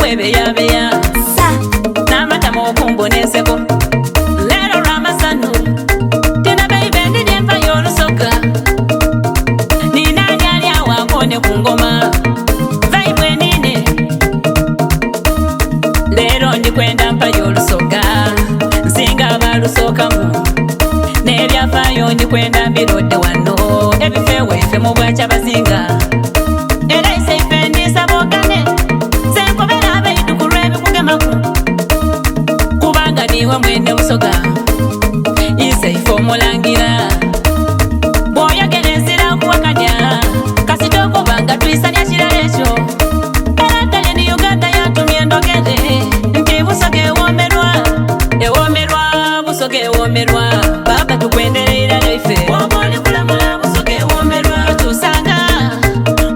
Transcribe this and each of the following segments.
okwebeyabeya n'amatamu okumbonezeko leero lw'amasanu tina beibe ndidi enfa y'olusoka ninaani ali awaakone ku ngoma vaibwe nine leero ndikwenda mpa y'olusoka nsinga abalusookamu n'ebyafaayo ndikwenda mbirodde wano ebifeeweefe mu bwakya bazinga era iseife ndisabogane senkobera abaiduku lw'ebikugemaku kubanga niwe mwene busoga iseife omulangira bw'oyogera enzira kuwakanya kasita okubanga tuyisanya kirala ekyo era ddala ni Uganda yatumye endogere nti busoga ewoomerwa busoga ewoomerwa baba tukwenderera naife oba oli kulamula busoga ewoomerwa tusanga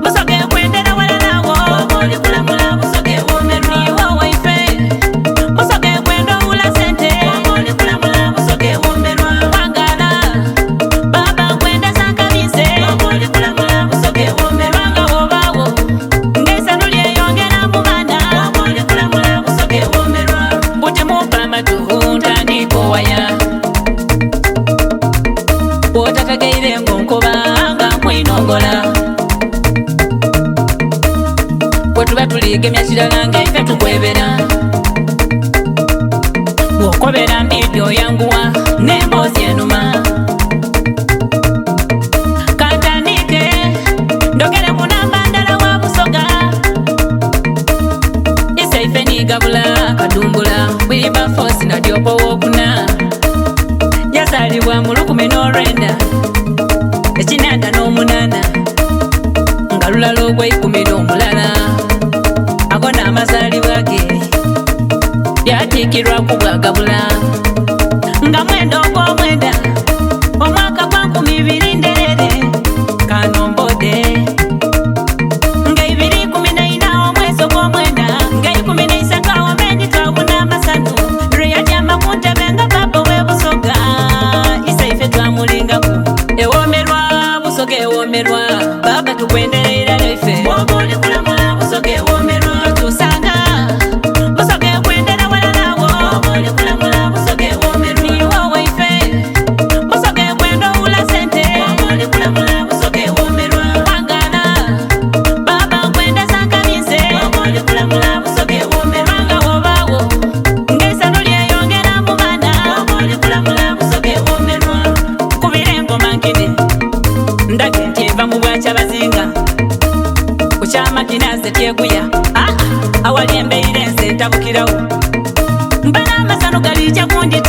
busoga ekwendera wala nawo oba oli kulamula busoga ewoomerwa iwe waife busoga ekwenda owula sente oba oli kulamula busoga ewoomerwa wangala baba nkwenda sankabinse oba oli kulamula busoga ewoomerwa nga wobaawo ng'esanu lyeyongera mu baana oba oli kulamula busoga ewoomerwa butemupa amatu ntandikowaya bw'otategeire ng'onkoba nga nkwinongola bwe tuba tuliigemya kirala ng'eife tukwebera bw'okobera mbidde oyanguwa n'emboozi enuma kantandike ndogere mu namba ndala wa busoga iseife niigabula kadumbula wilberforce nadyopo wookuna yazaalibwa mu 19 ekinanda n'omunana nga lulala ogw'ekumira ago n'amazaalibwa ge byatiikirwa ku bwagabula nga mwenda ogw'omwenda omwaka gwa 2000 nderere kanombode nga 2014 omwezi ogw'omwenda nga 13 awomendi twawuna amasanu lwe yatyama ku ntebe nga baba w'ebusoga iseife twamulingaku ewoomerwa busoga ewoomerwa baba tukwenderera naife oba oli kulamula busoga ewoomerwa tusanga busoga ekwendera wala nawo oba oli kulamula busoga ewoomerwa iwe waife busoga ekwenda owula sente oba oli kulamula busoga ewoomerwa wangala baba nkwenda sankabinse oba oli kulamula busoga ewoomerwa nga wobaawo ng'esanu lyeyongera mu baana oba oli kulamula busoga ewoomerwa kubira engoma nkene ndage nti eva mu bwakya bazinga kukyama kinaze tyeguya awali embeire ense ntabukirawo mbana amasanu galijja kundi